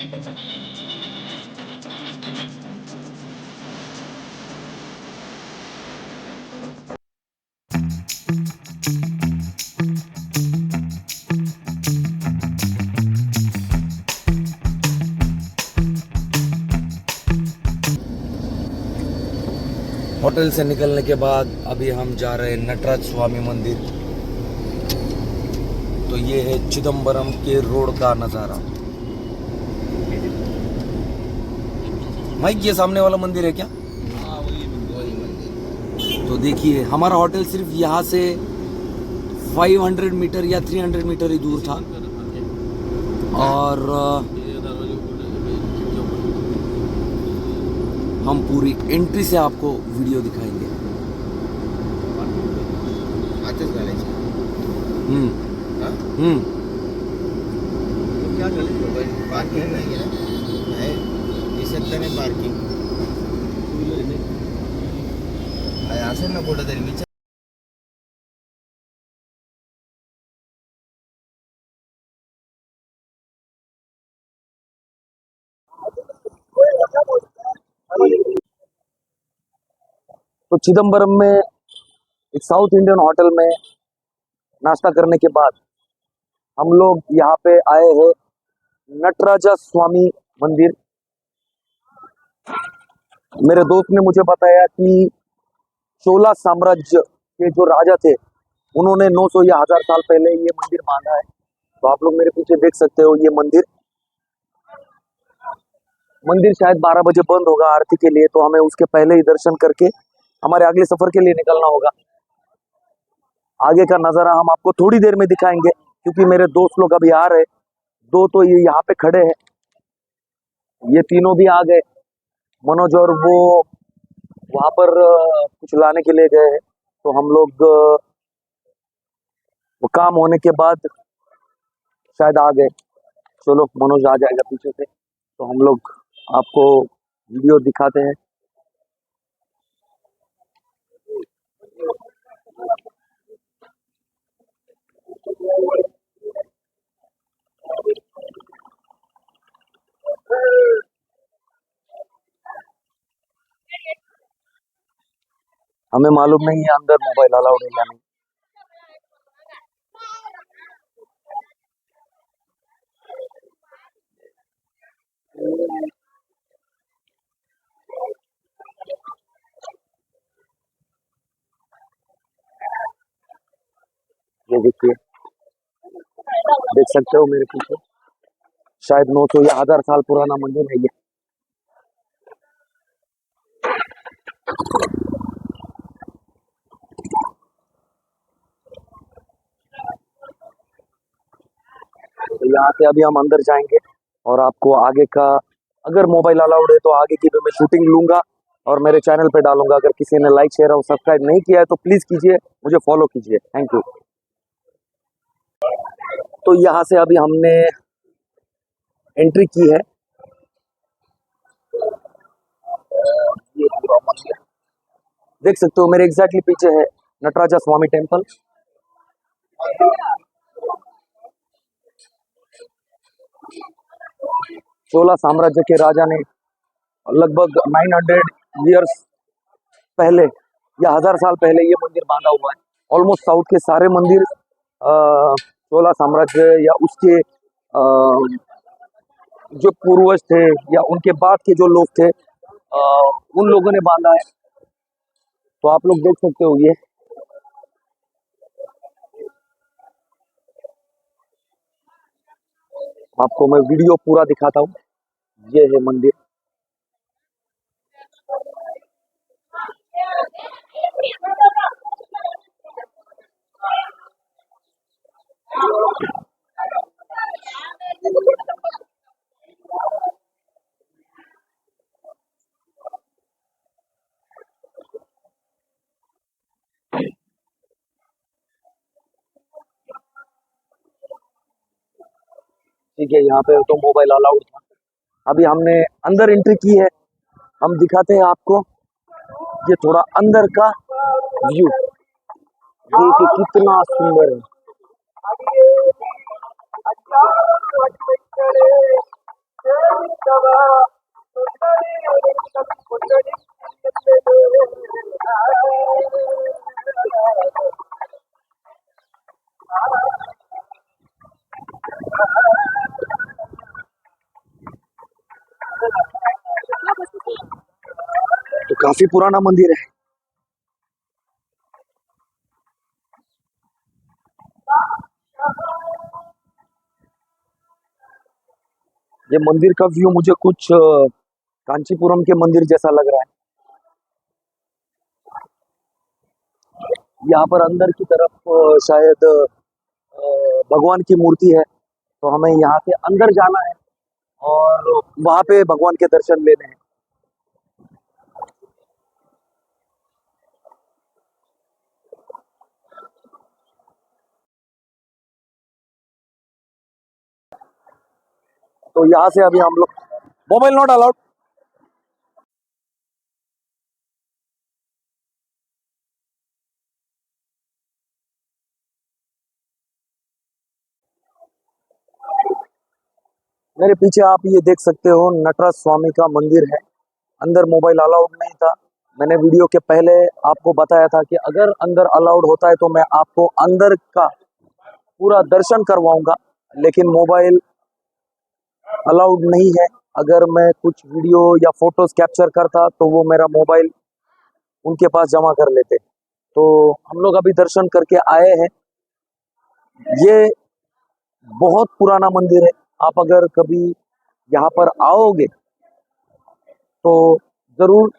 Hotel से निकलने के बाद अभी हम जा रहे हैं नटराज स्वामी मंदिर। तो ये है चिदम्बरम के रोड का नज़ारा। माइक ये सामने वाला मंदिर है क्या? हाँ वही मंदिर। तो देखिए हमारा होटल सिर्फ यहाँ से 500 मीटर या 300 मीटर ही दूर था। और हम पूरी एंट्री से आपको वीडियो दिखाएंगे। क्या पार्किंग नहीं है दिसत नाही पार्किंग असेल ना कुठं तरी विचार। तो चिदम्बरम में एक साउथ इंडियन होटल में नाश्ता करने के बाद हम लोग यहाँ पे आए हैं नटराजा स्वामी मंदिर। मेरे दोस्त ने मुझे बताया कि चोला साम्राज्य के जो राजा थे उन्होंने 900 या 1000 साल पहले ये मंदिर बांधा है। तो आप लोग मेरे पीछे देख सकते हो ये मंदिर शायद 12 बजे बंद होगा आरती के लिए। तो हमें उसके पहले ही दर्शन करके हमारे अगले सफर के लिए निकलना होगा। आगे का नजारा हम आपको थोड़ी देर में दिखाएंगे क्योंकि मेरे दोस्त लोग अभी आ रहे। दो तो ये यहाँ पे खड़े हैं, ये तीनों भी आ गए। मनोज और वो वहां पर कुछ लाने के लिए गए हैं। तो हम लोग वो काम होने के बाद शायद आ गए। चलो मनोज आ जाएगा पीछे से तो हम लोग आपको वीडियो दिखाते हैं। हमें मालूम नहीं है अंदर मोबाइल अलाउड है या नहीं। ये देखिए, देख सकते हो मेरे पीछे शायद 900 या 1000 साल पुराना मंदिर है ये। तो यहाँ से अभी हम अंदर जाएंगे और आपको आगे का, अगर मोबाइल अलाउड है तो आगे की भी मैं शूटिंग लूंगा और मेरे चैनल पे डालूंगा। अगर किसी ने लाइक शेयर और सब्सक्राइब नहीं किया है तो प्लीज कीजिए, मुझे फॉलो कीजिए। Thank you. तो यहाँ से अभी हमने एंट्री की है। ये पूरा मंदिर देख सकते हो, मेरे एग्जैक्टली पीछे है नटराजा स्वामी टेम्पल। चोला साम्राज्य के राजा ने लगभग 900 ईयर्स पहले या 1000 साल पहले ये मंदिर बांधा हुआ है। ऑलमोस्ट साउथ के सारे मंदिर चोला साम्राज्य या उसके जो पूर्वज थे या उनके बाद के जो लोग थे उन लोगों ने बांधा है। तो आप लोग देख सकते हो, ये आपको मैं वीडियो पूरा दिखाता हूँ। ये है मंदिर। ठीक है, यहाँ पे तो मोबाइल अलाउड था। अभी हमने अंदर एंट्री की है, हम दिखाते हैं आपको। ये थोड़ा अंदर का व्यू देखिए कितना सुंदर है। तो काफी पुराना मंदिर है। ये मंदिर का व्यू मुझे कुछ कांचीपुरम के मंदिर जैसा लग रहा है। यहाँ पर अंदर की तरफ शायद भगवान की मूर्ति है, तो हमें यहाँ से अंदर जाना है और वहां पे भगवान के दर्शन लेने हैं। तो यहाँ से अभी हम लोग, मोबाइल नॉट अलाउड। मेरे पीछे आप ये देख सकते हो नटराज स्वामी का मंदिर है। अंदर मोबाइल अलाउड नहीं था। मैंने वीडियो के पहले आपको बताया था कि अगर अंदर अलाउड होता है तो मैं आपको अंदर का पूरा दर्शन करवाऊंगा, लेकिन मोबाइल अलाउड नहीं है। अगर मैं कुछ वीडियो या फोटोज कैप्चर करता तो वो मेरा मोबाइल उनके पास जमा कर लेते। तो हम लोग अभी दर्शन करके आए हैं। ये बहुत पुराना मंदिर है। आप अगर कभी यहाँ पर आओगे तो जरूर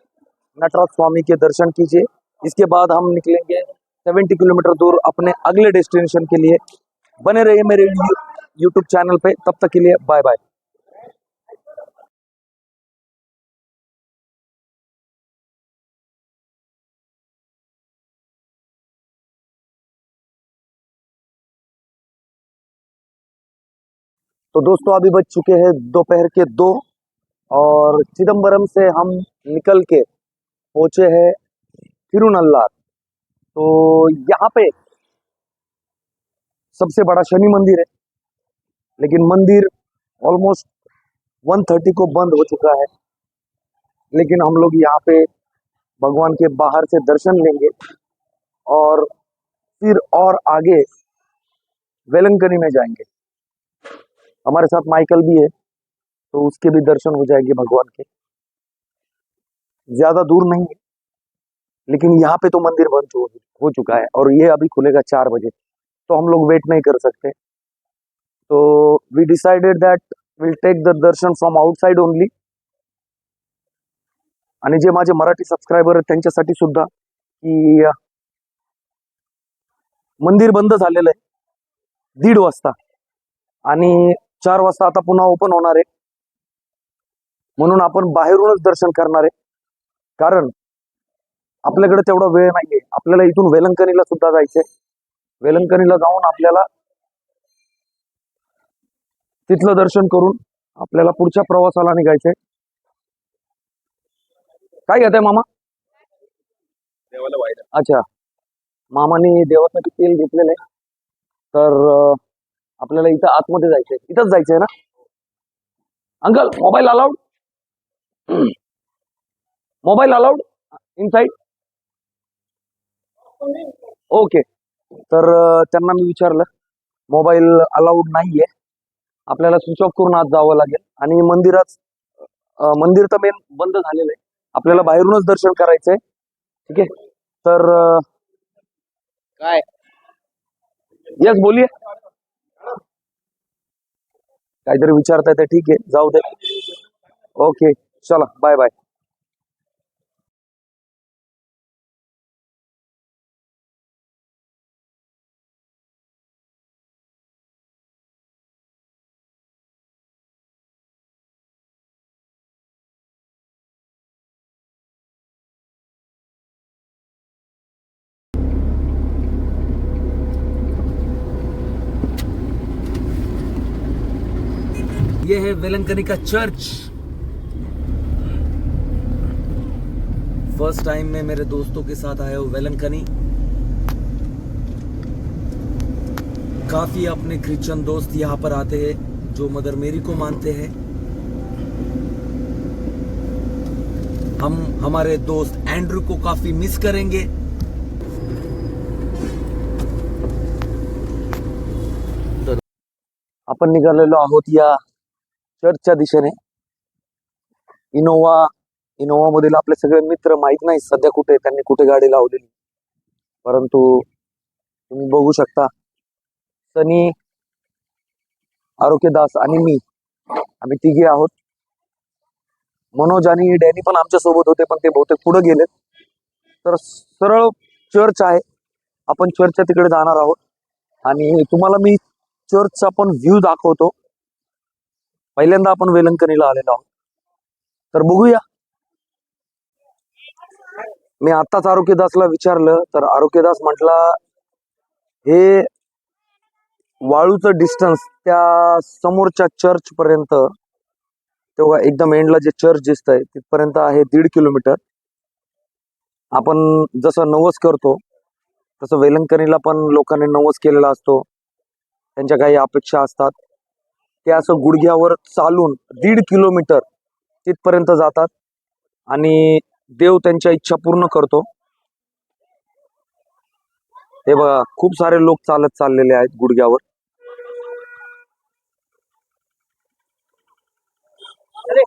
नटराज स्वामी के दर्शन कीजिए। इसके बाद हम निकलेंगे 70 किलोमीटर दूर अपने अगले डेस्टिनेशन के लिए। बने रहिए मेरे यूट्यूब चैनल पे। तब तक के लिए बाय बाय। तो दोस्तों अभी बज चुके हैं दोपहर के 2 और चिदम्बरम से हम निकल के पहुंचे हैं थिरुनल्लार। तो यहाँ पे सबसे बड़ा शनि मंदिर है, लेकिन मंदिर ऑलमोस्ट 1:30 को बंद हो चुका है। लेकिन हम लोग यहाँ पे भगवान के बाहर से दर्शन लेंगे और फिर और आगे वेलंकनी में जाएंगे। हमारे साथ माइकल भी है, तो उसके भी दर्शन हो जाएंगे भगवान के। ज्यादा दूर नहीं है, लेकिन यहाँ पे तो मंदिर बंद हो चुका है और ये अभी खुलेगा 4 बजे, तो हम लोग वेट नहीं कर सकते। तो we decided that will take the darshan from outside only. आणि जे माझे मराठी सबस्क्रायबर आहेत त्यांच्यासाठी सुद्धा की मंदिर बंद झालेलं आहे 1:30 वाजता आणि 4 वाजता आता पुन्हा ओपन होणार आहे, म्हणून आपण बाहेरूनच दर्शन करणार आहे। कारण आपल्याकडे तेवढा वेळ नाहीये। आपल्याला इथून वेलंकनीला सुद्धा जायचंय। वेलंकनीला जाऊन आपल्याला तिथलं दर्शन करून आपल्याला पुढच्या प्रवासाला निघायचंय। काय घेताय मामा? देवाला वाहिलं. अच्छा, मामाने देवासाठी तेल घेतलेलं आहे। तर आपल्याला इथं आतमध्ये जायचंय। इथंच जायचंय ना uncle? Mobile allowed? Mobile allowed inside? Okay. तर त्यांना मी विचारलं, मोबाईल अलाउड नाहीये, आपल्याला स्विच ऑफ करून आत जावं लागेल आणि मंदिर तर मेन बंद झालेलं आहे। आपल्याला बाहेरूनच दर्शन करायचंय। ठीक आहे, तर काय यस बोलिए। काहीतरी विचारताय ते ठीक आहे, जाऊ दे। ओके चला बाय बाय। ये है वेलंकनी का चर्च। फर्स्ट टाइम मैं मेरे दोस्तों के साथ आया हूँ वेलंकनी। काफी अपने क्रिश्चियन दोस्त यहाँ पर आते हैं जो मदर मेरी को मानते हैं। हम हमारे दोस्त एंड्रू को काफी मिस करेंगे। तर आपण निघालेलो आहोत या चर्चच्या दिशेने। इनोवा मधील आपले सगळे मित्र माहित नाही सध्या कुठे, त्यांनी कुठे गाडी लावलेली, परंतु तुम्ही बघू शकता सनी, आरोग्यदास आणि मी, आम्ही तिघे आहोत। मनोज आणि डॅनी पण आमच्या सोबत होते, पण ते बहुतेक पुढे गेलेत। तर सरळ चर्च आहे, आपण चर्चच्या तिकडे जाणार आहोत आणि तुम्हाला मी चर्चचा पण व्ह्यू दाखवतो। पहिल्यांदा आपण वेलंकणीला आलेलो आहोत, तर बघूया। मी आत्ताच आरोग्यदासला विचारलं, तर आरोग्यदास म्हटला हे वाळूचं डिस्टन्स त्या समोरच्या चर्च पर्यंत, तेव्हा एकदम एंडला जे चर्च दिसतंय तिथपर्यंत आहे 1.5 किलोमीटर। आपण जसं नवस करतो तसं वेलंकणीला पण लोकांनी नवस केलेला असतो, त्यांच्या काही अपेक्षा असतात, ते असं गुडघ्यावर चालून 1.5 किलोमीटर तिथपर्यंत जातात आणि देव त्यांच्या इच्छा पूर्ण करतो। हे बघा, खूप सारे लोक चालत चाललेले आहेत गुडघ्यावर।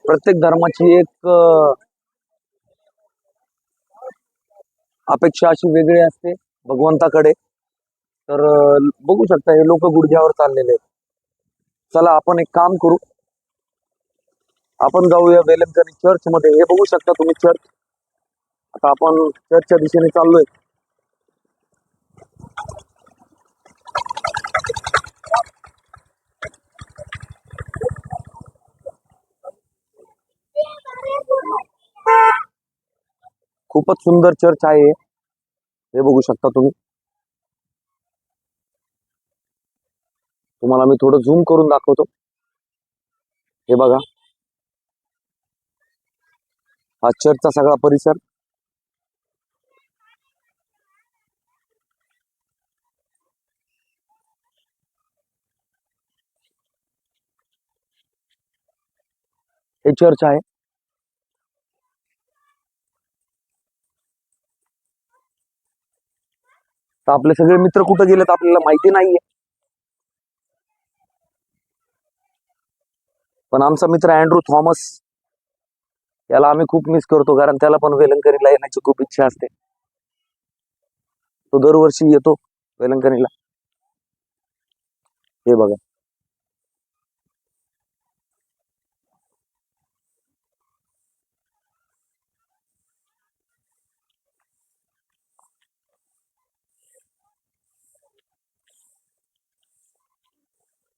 प्रत्येक धर्माची एक अपेक्षा अशी वेगळी असते भगवंताकडे। तर बघू शकता हे लोक गुडघ्यावर चाललेले आहेत। चला आपण एक काम करू, आपण जाऊया वेलंकणी चर्च मध्ये। हे बघू शकता तुम्ही चर्च। आता आपण चर्चच्या दिशेने चाललोय। खूपच सुंदर चर्च आहे, हे बघू शकता तुम्ही। तुम्हाला मी थोडं झूम करून दाखवतो। हे बघा, हा चर्चचा सगळा परिसर। हे चर्च आहे। तर आपले सगळे मित्र कुठे गेलेत आपल्याला माहिती नाहीये, पण आमचा मित्र अँड्रू थॉमस, याला आम्ही खूप मिस करतो, कारण त्याला पण वेलंकणीला येण्याची खूप इच्छा असते। तो दरवर्षी येतो वेलंकणीला। हे बघा,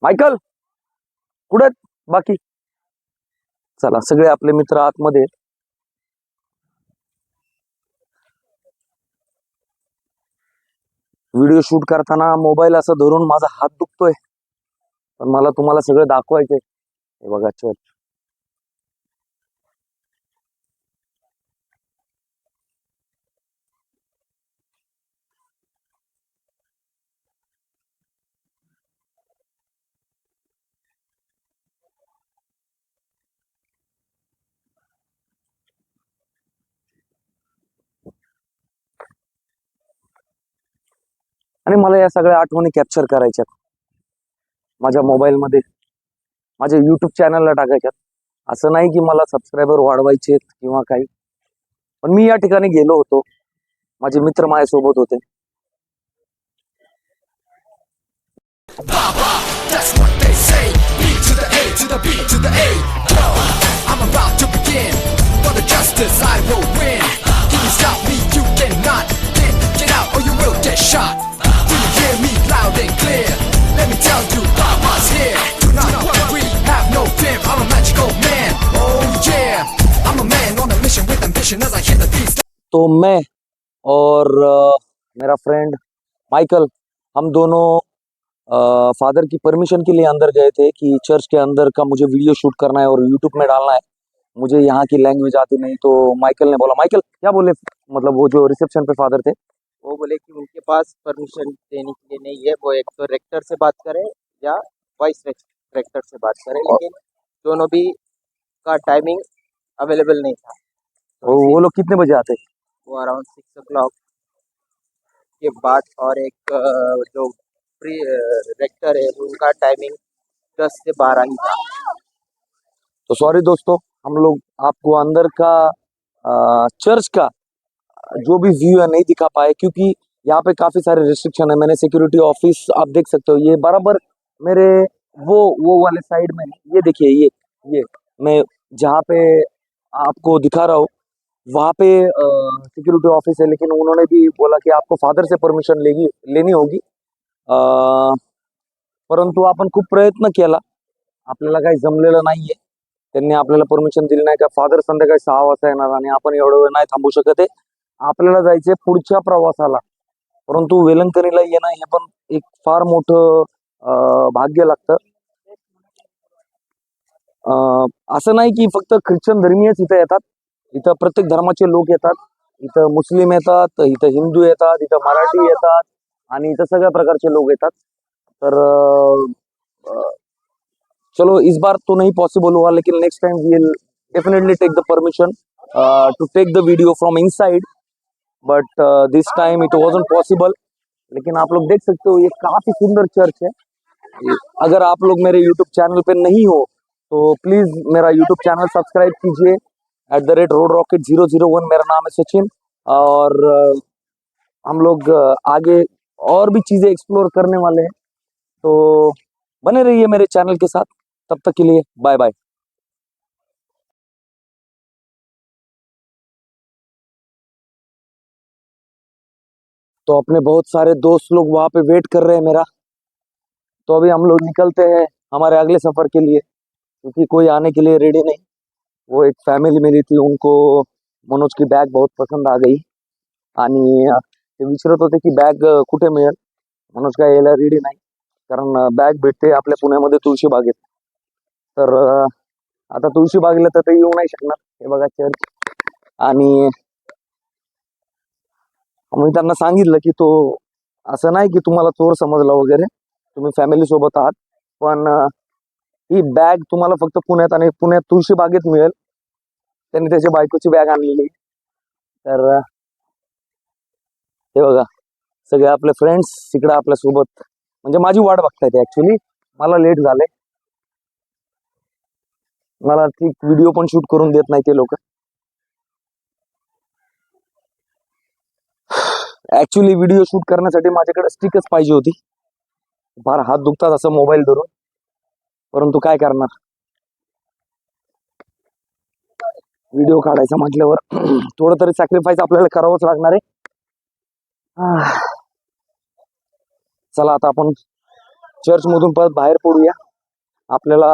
मायकल कुठे आहेत बाकी? चला, सगळे आपले मित्र आतमध्ये आहेत। व्हिडिओ शूट करताना मोबाईल असं धरून माझा हात दुखतोय, पण मला तुम्हाला सगळं दाखवायचंय। हे बघा चर्च। आणि मला या सगळ्या आठवणी कॅप्चर करायच्यात माझ्या मोबाईलमध्ये, माझ्या युट्यूब चॅनलला टाकायच्यात। असं नाही की मला सबस्क्रायबर वाढवायचे किंवा काही, पण मी या ठिकाणी गेलो होतो, माझे मित्र माझ्यासोबत होते। That's what they say. B to the A to the B to the A. Yo, I'm about to begin. For the justice I will win. Can you stop me? You cannot. Get out or you will get shot. Do you hear me loud and clear? Let me tell you, Baba's here. Do not worry, have no fear. I'm a magical man. Oh yeah, I'm a man on a mission with ambition as I hit the beat. तो मैं और मेरा friend Michael, हम दोनों father की permission के लिए अंदर गए थे कि चर्च के अंदर का मुझे वीडियो शूट करना है और यूट्यूब में डालना है। मुझे यहाँ की लैंग्वेज आती नहीं, तो माइकल ने बोला, माइकल क्या बोले, मतलब वो जो रिसेप्शन पे फादर थे, वो बोले कि उनके पास परमिशन देने के लिए नहीं है, वो एक तो रेक्टर से बात करें या वाइस रेक्टर से बात करें, लेकिन दोनों भी का टाइमिंग अवेलेबल नहीं था। वो लोग कितने बजे आते हैं? वो अराउंड 6 o'clock के बाद, और एक जो प्री रेक्टर है उनका टाइमिंग 10 से 12 ही था। तो सॉरी दोस्तों, हम लोग आपको अंदर का चर्च का जो भी व्यू है नहीं दिखा पाए, क्योंकि यहाँ पे काफी सारे रिस्ट्रिक्शन है। मैंने सिक्योरिटी ऑफिस आप देख सकते हो, ये बराबर मेरे वो वाले साइड में है। ये देखिए, ये मैं जहाँ पे आपको दिखा रहा हूँ वहाँ पे सिक्योरिटी ऑफिस है, लेकिन उन्होंने भी बोला की आपको फादर से परमिशन लेनी होगी. परंतु आपण खूप प्रयत्न केला, आपल्याला काही जमलेलं नाहीये. त्यांनी आपल्याला परमिशन दिली नाही का फादर संध्याकाळी 6 वाजता येणार आणि आपण एवढा वेळ नाही थांबू शकत आहे. आपल्याला जायचंय पुढच्या प्रवासाला. परंतु वेलंकणीला येणं हे पण एक फार मोठं भाग्य लागतं. असं नाही की फक्त ख्रिश्चन धर्मीयच इथं येतात, इथं प्रत्येक धर्माचे लोक येतात. इथं मुस्लिम येतात, इथं हिंदू येतात, इथं मराठी येतात आणि इथं सगळ्या प्रकारचे लोक येतात. तर चलो इस बार तो नहीं पॉसिबल हुआ, लेकिन next time we will definitely take the permission to take the video from inside, but this time it wasn't possible. लेकिन आप लोग देख सकते हो ये काफी सुंदर चर्च है. अगर आप लोग मेरे यूट्यूब चैनल पे नहीं हो तो प्लीज मेरा यूट्यूब चैनल सब्सक्राइब कीजिए @RoadRocket001. मेरा नाम है सचिन और हम लोग आगे और भी चीजें एक्सप्लोर करने वाले हैं. तो बने रहिए मेरे चैनल के साथ. तब तक के लिए बाय बाय. तो अपने बहुत सारे दोस्त लोग वहां पे वेट कर रहे हैं मेरा. तो अभी हम लोग निकलते हैं हमारे अगले सफर के लिए, क्योंकि कोई आने के लिए रेडी नहीं. वो एक फॅमिली मिली थी, उनको मनोज की बॅग बहुत पसंद आ गई आणि ते विचारत होते की बॅग कुठे मिळेल. मनोज काय यायला रेडी नाही, कारण बॅग भेटते आपल्या पुण्यामध्ये तुळशीबागेत. तर आता तुळशीबागेला तर ते येऊ नाही शकणार. हे बघा चर्च. आणि मी त्यांना सांगितलं की तो असं नाही की तुम्हाला चोर समजला वगैरे, तुम्ही फॅमिली सोबत आहात, पण ही बॅग तुम्हाला फक्त पुण्यात आणि पुण्यात तुळशीबागेत मिळेल. त्यांनी त्याच्या बायकोची बॅग आणलेली. तर हे बघा सगळे आपले फ्रेंड्स इकडे आपल्या सोबत, म्हणजे माझी वाट बघतायत. ऍक्च्युली मला लेट झाले, मला ठीक व्हिडिओ पण शूट करून देत नाही ते लोक. ऍक्च्युली व्हिडिओ शूट करण्यासाठी माझ्याकडे स्टिकच पाहिजे होती. फार हात दुखतात असं मोबाईल धरून, परंतु काय करणार, व्हिडिओ काढायचा म्हटल्यावर थोडं तरी सॅक्रिफाईस आपल्याला करावंच लागणार आहे. चला आता आपण चर्च मधून परत बाहेर पडूया. आपल्याला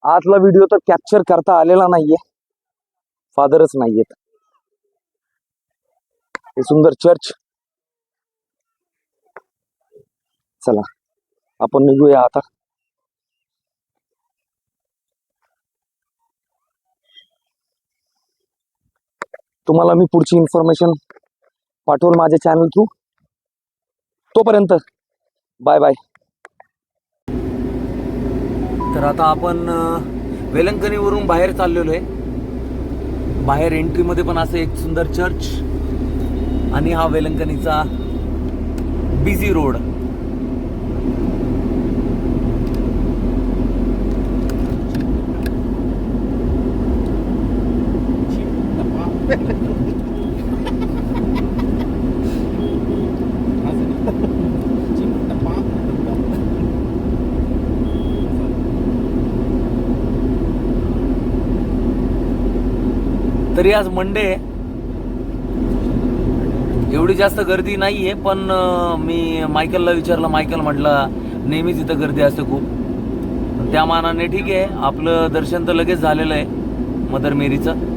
आतला व्हिडिओ तर कॅप्चर करता आलेला नाहीये, फादरच नाहीयेत. हे सुंदर चर्च. चला आपण निघूया आता. तुम्हाला मी पुढची इन्फॉर्मेशन पाठवून माझ्या चॅनल थ्रू. तोपर्यंत बाय बाय. तर आता आपण वेलंकणीवरून बाहेर चाललेलो आहे. बाहेर एंट्री मध्ये पण असं एक सुंदर चर्च आणि हा वेलंकणीचा बिझी रोड. तरी आज मंडे आहे, एवढी जास्त गर्दी नाहीये. पण मी मायकलला विचारलं, मायकल म्हटलं नेहमीच इथं गर्दी असते खूप. त्या मानाने ठीक आहे, आपलं दर्शन तर लगेच झालेलं आहे मदर मेरीचं.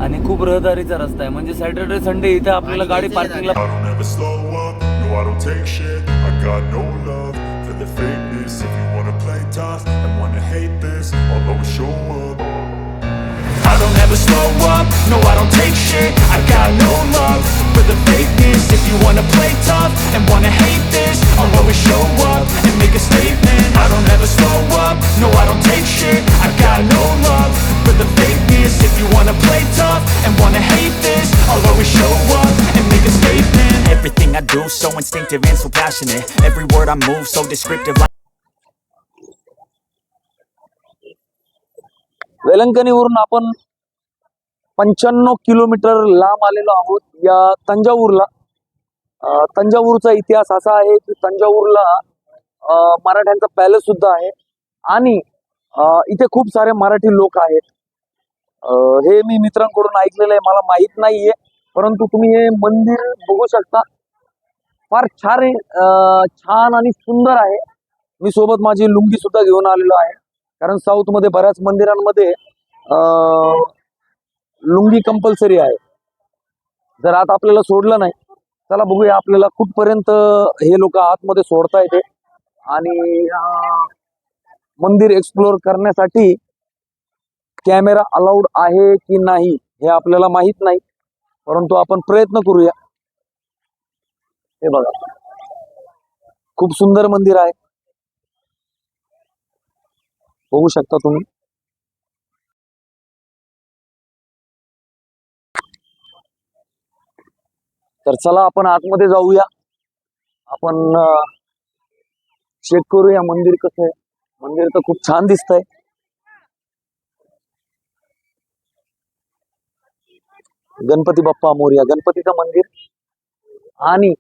आणि खूप रहदारीचा रस्ता आहे, म्हणजे सॅटर्डे संडे इथे आपल्याला गाडी पार्किंगला. The fakeness, if you wanna play tough and wanna hate this, I'll always show up. I don't ever slow up, no I don't take shit. I got no love for the fakeness. If you wanna play tough and wanna hate this, I'll always show up and make a statement. I don't ever slow up, no I don't take shit. I got no love passionate. Every word I move so descriptive like वेलंकणीवरून आपण 95 kilometre लांब आलेलो आहोत या तंजावूरला. तंजावूरचा इतिहास असा आहे की तंजावूरला मराठ्यांचा palace सुद्धा आहे आणि इथे खूप सारे मराठी लोक आहेत. हे मी मित्रांकडून ऐकलेलं आहे, मला माहित नाहीये, परंतु तुम्ही हे मंदिर बघू शकता. फार छान आहे, छान आणि सुंदर आहे. मी सोबत माझी लुंगी सुद्धा घेऊन आलेलो आहे, कारण साऊथ मध्ये बऱ्याच मंदिरांमध्ये लुंगी कंपल्सरी आहे. जर आता आपल्याला सोडलं नाही, चला बघूया आपल्याला कुठपर्यंत हे लोक आतमध्ये सोडता येते. आणि मंदिर एक्सप्लोर करण्यासाठी कॅमेरा अलाउड आहे की नाही हे आपल्याला माहित नाही, परंतु आपण प्रयत्न करूया. हे बघा, खूप सुंदर मंदिर आहे, बघू शकता तुम्ही. तर चला आपण आतमध्ये जाऊया, आपण चेक करूया मंदिर कसं आहे. मंदिर तर खूप छान दिसतंय. गणपती बाप्पा मोरया, गणपतीचं मंदिर. आणि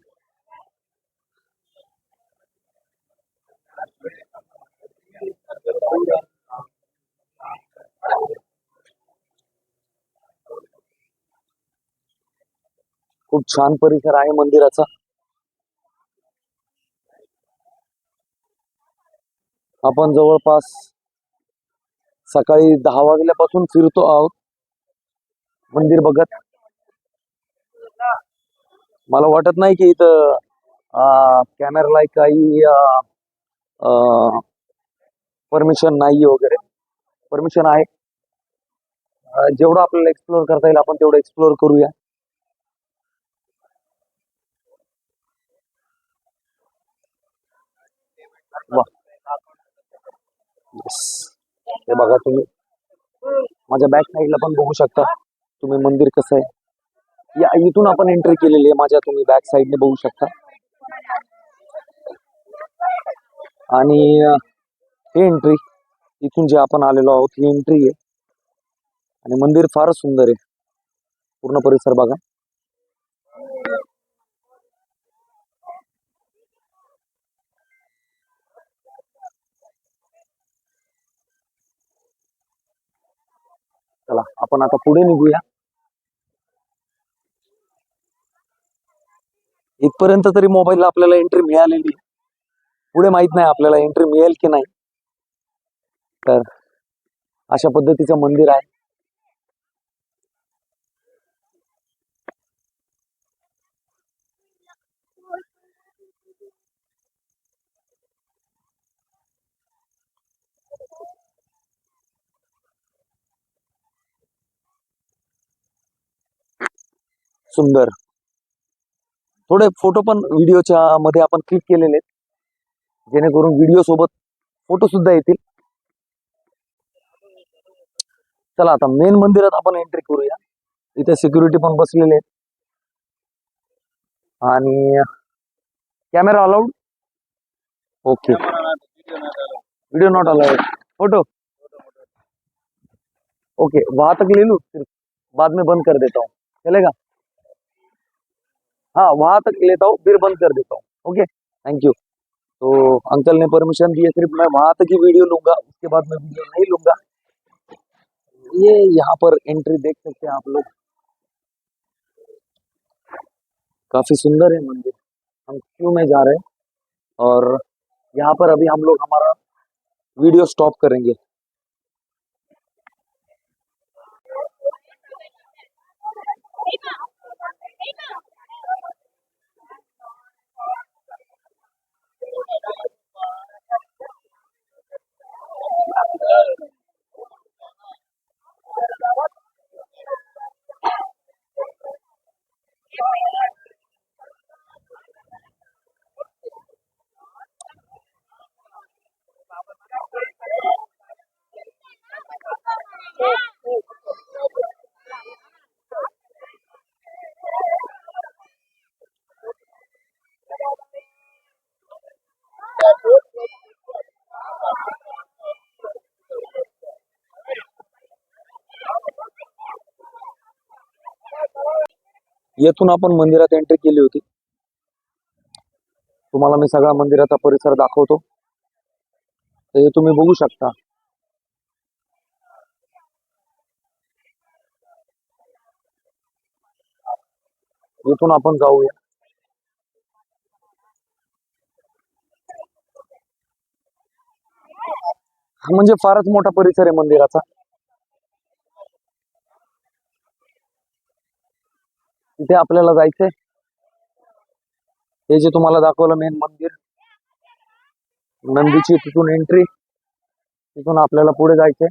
खूप छान परिसर आहे मंदिराचा. आपण जवळपास सकाळी 10 वाजल्यापासून फिरतो आहोत मंदिर बघत. मला वाटत नाही की इथं कॅमेराला काही परमिशन नाही वगैरे. परमिशन आहे. जेवढं आपल्याला एक्सप्लोर करता येईल आपण तेवढं एक्सप्लोर करूया. वा, येस, हे बघा तुम्ही माझ्या बॅक साईडला पण बघू शकता तुम्ही मंदिर कसं आहे. या इथून आपण एंट्री केलेली आहे, माझ्या तुम्ही बॅक साईडने बघू शकता. आणि हे एंट्री इथून जे आपण आलेलो आहोत ही एंट्री आहे. आणि मंदिर फारच सुंदर आहे, पूर्ण परिसर बघा. चला आपण आता पुढे निघूया. इथपर्यंत तरी मोबाईलला आपल्याला एंट्री मिळालेली, पुढे माहित नाही आपल्याला एंट्री मिळेल की नाही. तर अशा पद्धतीचं मंदिर आहे. सुंदर. थोडे फोटो पण व्हिडिओच्या मध्ये आपण क्लिक केलेले आहेत, जेणेकरून व्हिडिओ सोबत फोटो सुद्धा येतील. चला आता मेन मंदिरात आपण एंट्री करूया. इथे सिक्युरिटी पण बसलेले आहेत. आणि camera allowed, okay. Video not allowed, photo okay. वहां तक ले लूं, फिर बाद में बंद कर देता हूँ, चलेगा? हाँ, वहां तक लेता हूँ फिर बंद कर देता हूँ. Okay, thank you. तो अंकल ने परमिशन दी है, सिर्फ मैं वहां तक ही वीडियो लूंगा, उसके बाद मैं वीडियो नहीं लूंगा. ये यहाँ पर एंट्री देख सकते हैं आप लोग, काफी सुंदर है मंदिर. हम क्यू में जा रहे हैं और यहाँ पर अभी हम लोग हमारा वीडियो स्टॉप करेंगे. येथून आपण मंदिरात एंट्री केली होती. तुम्हाला मी सगळा मंदिराचा परिसर दाखवतो. तर हे तुम्ही बघू शकता. येथून आपण जाऊया. हा म्हणजे फारच मोठा परिसर आहे मंदिराचा. तिथे आपल्याला जायचंय. हे जे तुम्हाला दाखवलं मेन मंदिर, नंदीची तिथून एंट्री, तिथून आपल्याला पुढे जायचंय.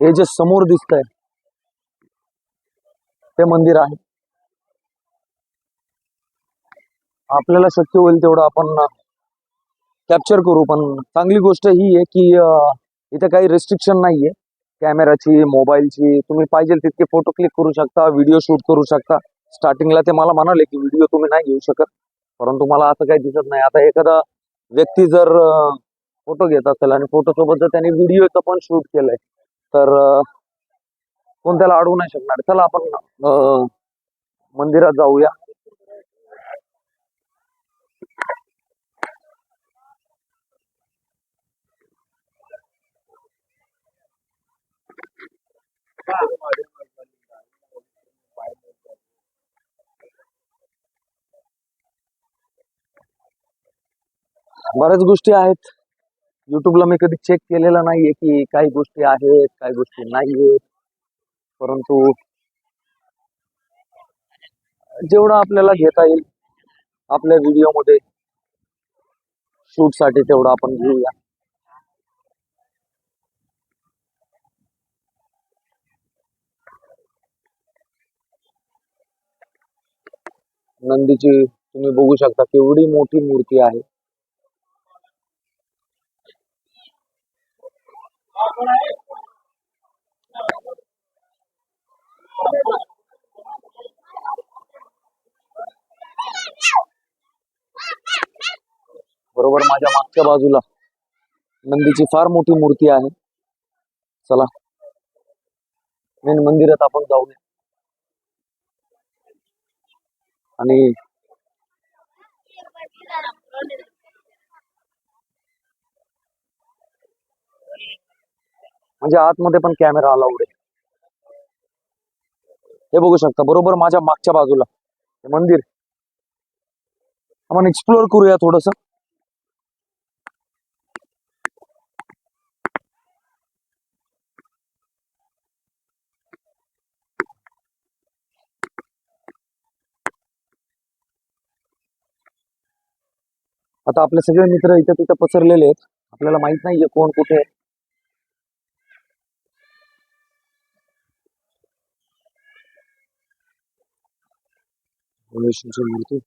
हे जे समोर दिसतंय ते मंदिर आहे. आपल्याला शक्य होईल तेवढं आपण कॅप्चर करू. पण चांगली गोष्ट ही आहे की इथे काही रेस्ट्रिक्शन नाहीये कॅमेराची, मोबाईलची. तुम्ही पाहिजे तितके फोटो क्लिक करू शकता, व्हिडिओ शूट करू शकता. स्टार्टिंगला ते मला म्हणाले की व्हिडिओ तुम्ही नाही घेऊ शकत, परंतु मला असं काही दिसत नाही. आता एखादा व्यक्ती जर फोटो घेत असेल आणि फोटो सोबत जर त्याने व्हिडिओचं पण शूट केलंय तर कोण त्याला अडवू नाही शकणार. चला आपण मंदिरात जाऊया. बऱ्याच गोष्टी आहेत. युट्यूबला मी कधी चेक केलेलं नाहीये की काही गोष्टी आहेत, काही गोष्टी नाहीयेत, परंतु जेवढं आपल्याला घेता येईल आपल्या व्हिडिओमध्ये शूट साठी तेवढं आपण घेऊया. नंदीची तुम्ही बघू शकता केवढी मोठी मूर्ती आहे. बरोबर माझ्या मागच्या बाजूला नंदीची फार मोठी मूर्ती आहे. चला मेन मंदिरात आपण जाऊया. आणि म्हणजे आतमध्ये पण कॅमेरा अलाउड आहे. हे बघू शकता बरोबर माझ्या मागच्या बाजूला हे मंदिर. आपण एक्सप्लोर करूया थोडस. आता आपले सगळे मित्र इथे तिथे पसरलेले आहेत. आपल्याला माहित नाहीये कोण कुठे आहे. विष्णूची मूर्ती.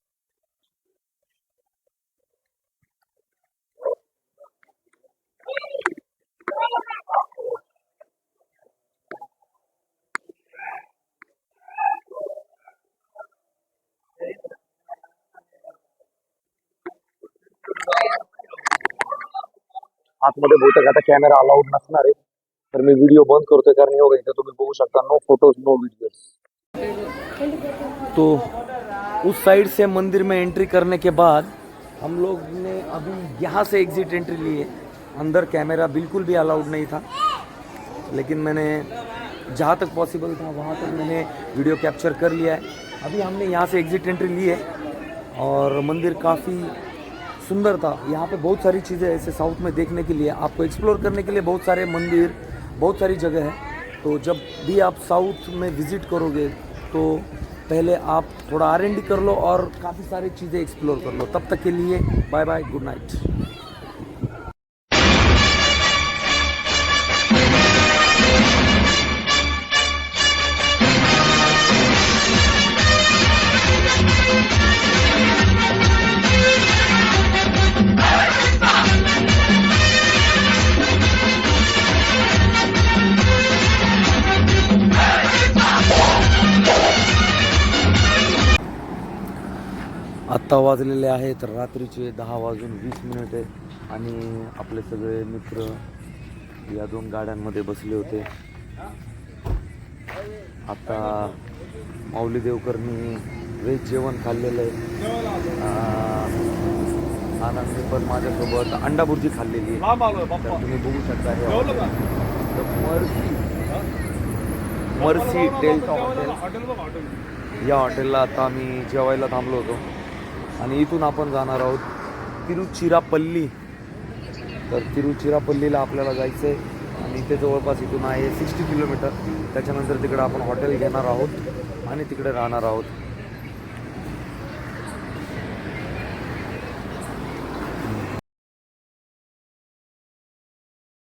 आतमध्ये बहुतेक आता कॅमेरा अलाउड नसणार आहे, तर मी व्हिडिओ बंद करतोय. कारण एवढं इथे तुम्ही बघू शकता नो फोटोज नो वीडियोस. तो उस साइड से मंदिर में एंट्री करने के बाद हम लोग ने अभी यहाँ से एग्जिट एंट्री ली है. अंदर कैमरा बिल्कुल भी अलाउड नहीं था, लेकिन मैंने जहाँ तक पॉसिबल था वहाँ तक मैंने वीडियो कैप्चर कर लिया है. अभी हमने यहाँ से एग्जिट एंट्री ली है और मंदिर काफ़ी सुंदर था. यहाँ पे बहुत सारी चीज़ें ऐसे साउथ में देखने के लिए, आपको एक्सप्लोर करने के लिए बहुत सारे मंदिर, बहुत सारी जगह है. तो जब भी आप साउथ में विज़िट करोगे तो पहले आप थोड़ा R&D कर लो और काफ़ी सारी चीज़ें एक्सप्लोर कर लो. तब तक के लिए बाय बाय, गुड नाइट. आत्ता वाजलेले आहेत रात्रीचे 10:20 आहे आणि आपले सगळे मित्र या 2 गाड्यांमध्ये बसले होते. आता माऊली देवकरनी व्हेज जेवण खाल्लेलं आहे. आनंदने पण माझ्यासोबत अंडा भुर्जी खाल्लेली आहे. तर तुम्ही बघू शकता हे मर्सी डेल्टा हॉटेल. या हॉटेलला आता आम्ही जेवायला थांबलो होतो आणि इथून आपण जाणार आहोत तिरुचिरापल्ली. तर तिरुचिरापल्लीला आपल्याला जायचं आहे आणि इथे जवळपास इथून आहे 60 किलोमीटर. त्याच्यानंतर तिकडे आपण हॉटेल घेणार आहोत आणि तिकडे राहणार आहोत.